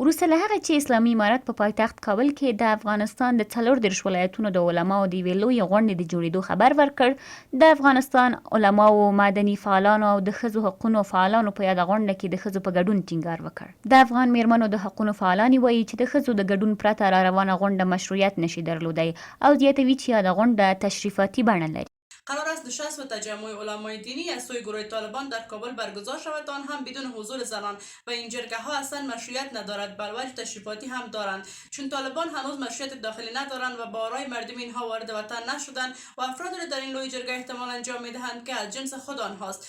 وروسته له هغه چې اسلامي امارت په پایتخت کابل کې د افغانستان د 14 ولایتونو د علماو د یوې لویې غونډې د جوړېدو خبر ورکړ، د افغانستان علماو، مدني فعالانو او د ښځو حقوقو فعالانو په یاده غونډه کې د ښځو په ګډون ټینګار وکړ. د افغان میرمنو د حقوقو فعالانې وایي چې د ښځو د ګډون پرته را روانه غونډه مشروعیت نشي درلودی او زیاتوي چې یاده غونډه تشریفاتي بڼه لري. قرار است نشست و تجمع علمای دینی از سوی گروه طالبان در کابل برگزار شود، آن هم بدون حضور زنان و این جرگه ها اصلا مشروعیت ندارد، بل وجه تشریفاتی هم دارند، چون طالبان هنوز مشروعیت داخلی ندارند و با آرای مردم اینها وارد وطن نشدند و افرادی را در این لوی جرگه احتمال انجام میدهند که از جنس خود آنهاست.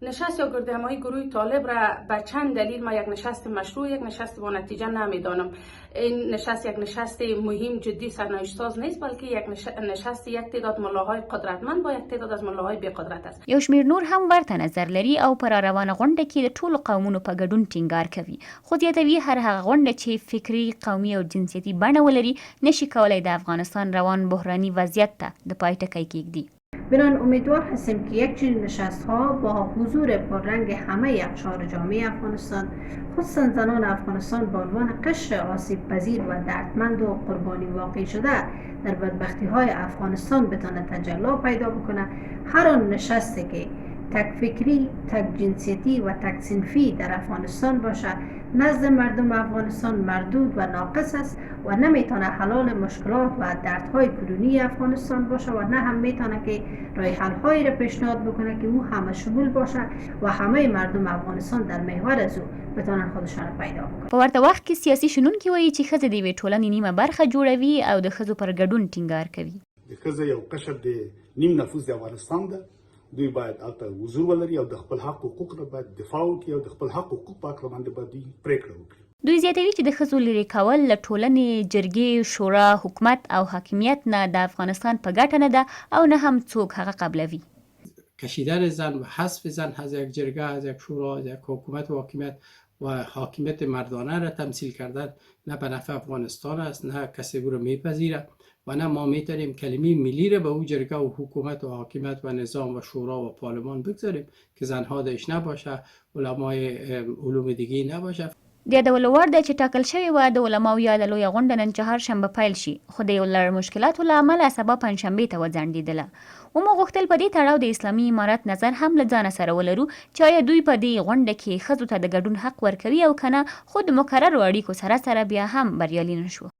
نشست یا گردهمایی گروه طالب را به چند دلیل ما یک نشست مشروع، یک نشست با نتیجه نمیدانم. این نشست یک نشست مهم جدی سرنوشت‌ساز نیست، بلکه یک نشست یک تعداد ملاهای قدرتمند با یک تعداد از ملاهای بی قدرت است. یو شمیر نور هم ورته نظر لري او پر روانه غونډه کې د ټولو قومونو په ګډون ټینګار کوي، خو زیاتوي هر هغه غونډه چې فکری، قومي او جنسیتي بڼه ولري نشي کولای د افغانستان روان بحراني وضعیت ته د پای ټکی کېږدي. بنان امیدوار هستیم که یک چنین نشست ها با حضور پررنگ همه اقشار جامعه افغانستان، خصوصا زنان افغانستان به عنوان قشر آسیب پذیر و دردمند و قربانی واقع شده در بدبختی های افغانستان بتانه تجلی پیدا بکنه. هر آن نشستی که تک فکری، تک جنسیتی و تک صنفی در افغانستان باشه نزد مردم افغانستان مردود و ناقص است و نمیتونه حلال مشکلات و دردهای کنونی افغانستان باشه و نه هم میتونه که راه حل‌هایی را پیشنهاد بکنه که او همه شمول باشه و همه مردم افغانستان در محور از او بتونن خودشان پیدا بکنن. په ورته وخت کې سیاسي شنونکي وایي چې ښځې د یوې ټولنې نیمه برخه جوړوي او د ښځو پر ګډون ټینګار کوي. د ښځو یو قشر د نیم نفوس د افغانستان ده، دوی باید هلته حضور ولري او د خپل حق حقوق نه باید دفاع وکړي او د خپل حق حقوق په اړه باندې باید دوی پرېکړه وکړي. دوی زیاتوي چې د ښځو لرې کول له ټولنې، جرګې، شورا، حکومت او حاکمیت نه د افغانستان په ګټه نه ده او نه هم څوک هغه قبلوي. کشیدن زن و حذف زن از یک جرگه، از یک شورا، از یک حکومت و حاکمیت مردانه را تمثیل کردن نه به نفع افغانستان است، نه کسی او را میپذیره و نه ما میتونیم کلمه ملی را به او جرگه و حکومت و حاکمیت و نظام و شورا و پارلمان بگذاریم که زنها درش نباشه، علمای علوم دیگه نباشه. د یادولو وړ ده چې ټاکل شوې وه د علماو یاده لویه غونډه نن چهارشنبه پیل شي، خو د یو لړ مشکلاتو له امله سبا پنجشنبې ته وځنډېدله. ومو غوښتل په دې تړاو د اسلامي امارت نظر هم له ځانه سره ولرو چې آیا دوی په دې غونډه کې ښځو ته د ګډون حق ورکوي او که نه، خو د مقررو اړیکو سره بیا هم بریالي نه شو.